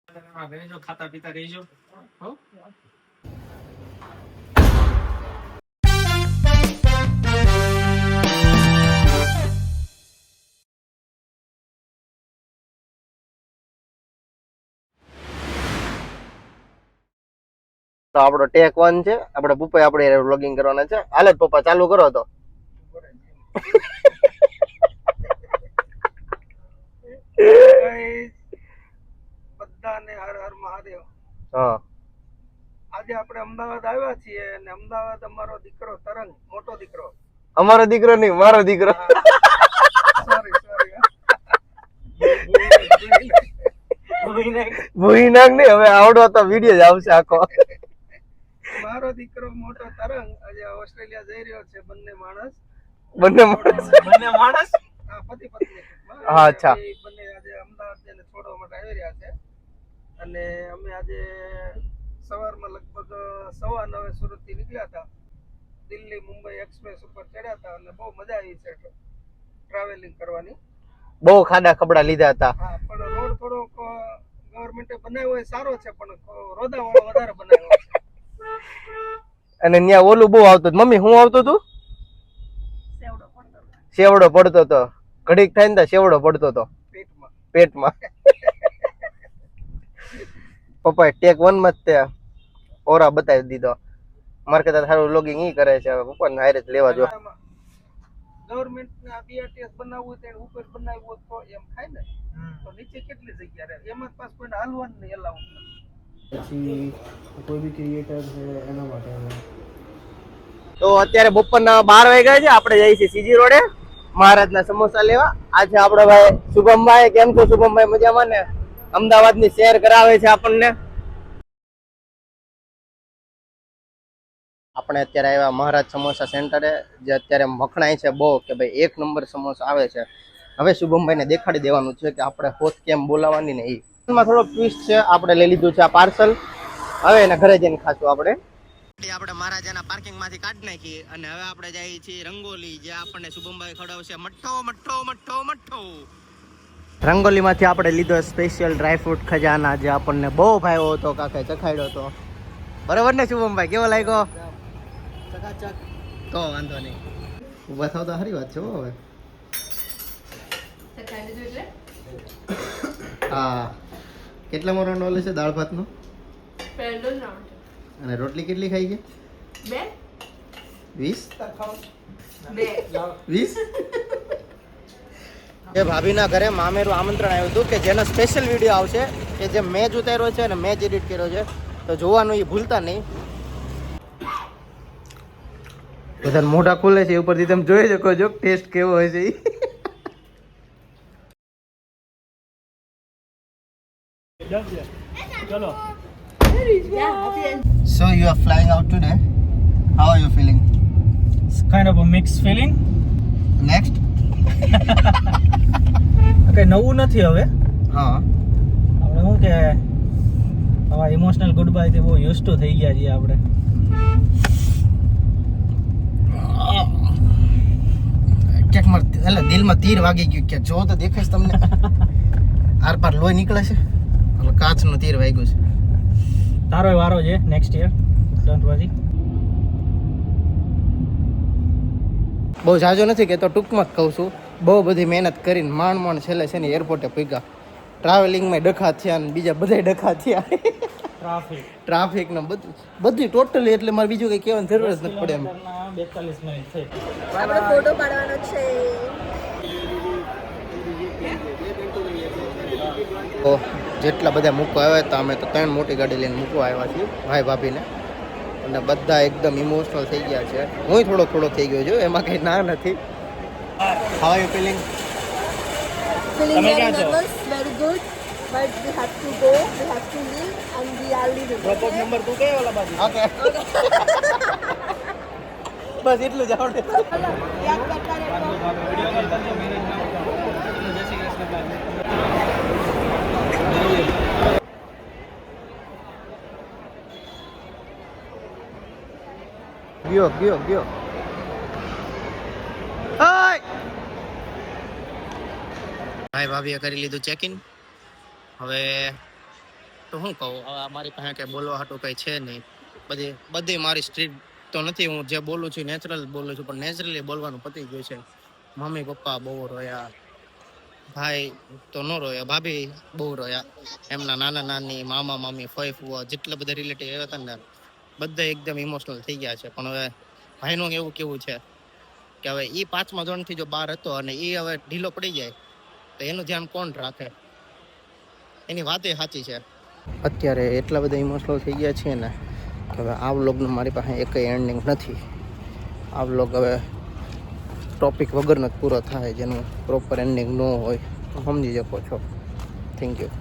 રહેજો, ખાતા પીતા રહેજો. હો તો આપણો ટેક 1 છે. આપણે પપ્પા આપણે વ્લોગિંગ કરવાના છે. હાલે પપ્પા ચાલુ કરો તો. બધાને હર હર મહાદેવ. હા આજે આપણે અમદાવાદ આવ્યા છીએ અને અમદાવાદ અમારો દીકરો તરંગ, મોટો દીકરો. અમારો દીકરો નહીં, મારો દીકરો. સોરી ભૂઈનાક નહીં, હવે આવડો તો વિડીયો જ આવશે આખો. મારો દીકરો મોટો તરંગ આજે ઓસ્ટ્રેલિયા જઈ રહ્યો છે. બંને માણસ હા, પતિ પત્ની. હા, અચ્છા. બંને આજે અમદાવાદ જઈને છોડવા માટે આવી રહ્યા છે અને અમે આજે સવારમાં લગભગ 9:15 સુરત થી નીકળ્યા હતા. દિલ્હી મુંબઈ એક્સપ્રેસ ઉપર ચડ્યા હતા અને બહુ મજા આવી છે ટ્રાવેલિંગ કરવાની. બહુ ખાડા ખબડા લીધા હતા. હા, પણ રોડ થોડોક ગવર્મેન્ટે બનાવ્યો હોય સારો છે, પણ રોદાવાળો વધારે બનાવ્યો છે. અને ત્યાં ઓલું બહુ આવતું. મમ્મી હું આવતું તું? સેવડો પડતો તો. ઘડીક થાય ને સેવડો પડતો તો પેટમાં. પપ્પાએ ટેક 1 માં જ તે ઓરા બતાવી દીધો. મારે કદાચ સારું વ્લોગિંગ ઈ કરે છે. હવે પપ્પાને હારે જ લેવા જો. ગવર્મેન્ટ ને આ બીઆરટીએસ બનાવવું હોય તો ઉપર બનાવ્યું તો એમ થાય ને, તો નીચે કેટલી જગ્યા રહે? એમાં પાસ કોઈ હાલવાનું નહીં, એલાઉ પછી કોઈ બી ક્રિએટર છે એના માટે. તો અત્યારે બપોરના 12 વાગ્યા છે. આપણે જઈએ છીએ સીજી રોડે મહારાજના સમોસા લેવા. આજે આપણો ભાઈ શુભમભાઈ. કેમ છો શુભમભાઈ? મજામાં ને? અમદાવાદની શેર કરાવે છે આપણને. આપણે અત્યારે આવ્યા મહારાજ સમોસા સેન્ટરે, જે અત્યારે મખણાય છે બહુ કે ભાઈ 1 નંબર સમોસા આવે છે. હવે શુભમભાઈને દેખાડી દેવાનું છે કે આપણે હોત કેમ બોલાવાની ને એ. એમાં થોડો ટ્વિસ્ટ છે. આપણે લઈ લીધું છે આ પાર્સલ. હવે એને ઘરે જઈને ખાશું આપણે. આપણે મહારાજાના પાર્કિંગ માંથી કાઢી નાખી અને હવે આપણે જઈએ છીએ રંગોલી, જે આપણને શુભમભાઈ ખવડાવશે મઠ્ઠો. રંગોલી માંથી આપણે લીધો સ્પેશિયલ ડ્રાયફ્રૂટ ખજાના, જે આપણને બહુ ભાવ્યો હતો. કાકે ચખાડ્યો હતો. બરોબર ને શુભમભાઈ? કેવો લાગ્યો? તો વાંધો નહીં, ઉભા થાવ તો સારી વાત છે. હવે હા, કેટલામો રાઉન્ડ ઓલે છે દાળ ભાતનો? પહેલો રાઉન્ડ. અને રોટલી કેટલી ખાઈ છે? 2 20 એ ભાભીના ઘરે મામેરું આમંત્રણ આવ્યું હતું કે જેનો સ્પેશિયલ વિડીયો આવશે, કે જે મેચ ઉતાર્યો છે અને મેચ એડિટ કર્યો છે, તો જોવાનું એ ભૂલતા નહીં. બધા મોઢા ખુલે છે ઉપરથી, તમે જોઈ શકો છો ટેસ્ટ કેવો હોય છે. ચલો. So you are flying out today. How are you feeling? It's kind of a mixed feeling. Next? કઈ નવું નથી હવે. હા, આપણે શું કે આવા ઇમોશનલ ગુડ બાય થી બહુ યુઝ ટુ થઈ ગયા છીએ આપણે. ક્યાંક મારે એટલે દિલમાં તીર વાગી ગયું. કે જો તો દેખાય તમને આર પાર લોહી નીકળે છે. એટલે કાચનું તીર વાગ્યું છે. તારો વારો છે નેક્સ્ટ યર, ડોન્ટ વરી. બહુ જાજો નથી કહેતો, ટૂંકમાં જ કહું છું. બહુ બધી મહેનત કરીને માંડ છેલ્લે છે ને એરપોર્ટે પગ્યા. ટ્રાવેલિંગમાં ડખા થયા ને બીજા બધા ડખા થયા. ટ્રાફિક ને બધું ટોટલી. એટલે મારે બીજું કંઈ કહેવાની જરૂર જ નથી પડે એમ. 42 મિનિટ થઈ. આપણે ફોટો પાડવાનો છે. તો જેટલા બધા મૂકવા આવ્યા હતા, અમે તો 3 મોટી ગાડી લઈને મૂકવા આવ્યા છીએ ભાઈ ભાભીને. અને બધા એકદમ ઇમોશનલ થઈ ગયા છે. હું થોડો થઈ ગયો છું, એમાં કંઈ ના નથી. How are you feeling? Feeling very nervous, very good, but we have to go, we have to leave, and we are leaving. Drop number તું કઈ વાલા બાજુ? ઓકે. બસ એટલું જ આવડે. યાદ કરતા રહેજો. ગયો. હાય ભાઈ ભાભીએ કરી લીધું ચેક ઇન. હવે તો શું કહું, હવે મારી પાસે કંઈ બોલવા હાટું કંઈ છે નહીં. બધી મારી સ્ટ્રીટ તો નથી, હું જે બોલું છું નેચરલ બોલું છું, પણ નેચરલી બોલવાનું પતી ગયું છે. મમ્મી પપ્પા બહુ રોયા, ભાઈ તો ન રોયા, ભાભી બહુ રોયા, એમના નાના નાની, મામા મામી, ફઈ ફુવા, જેટલા બધા રિલેટિવ આવ્યા હતા ને બધા એકદમ ઇમોશનલ થઈ ગયા છે. પણ હવે ભાઈનું એવું કેવું છે કે હવે એ 5મા ધોરણથી જો બહાર હતો અને એ હવે ઢીલો પડી જાય તો એનું ધ્યાન કોણ રાખે? એની વાત એ સાચી છે. અત્યારે એટલા બધા ઇમોશનલ થઈ ગયા છીએ ને કે હવે આ વ્લોગનું મારી પાસે એકય એન્ડિંગ નથી. આ વ્લોગ હવે ટોપિક વગરનો જ પૂરો થાય, જેનું પ્રોપર એન્ડિંગ ન હોય. સમજી શકો છો. Thank you.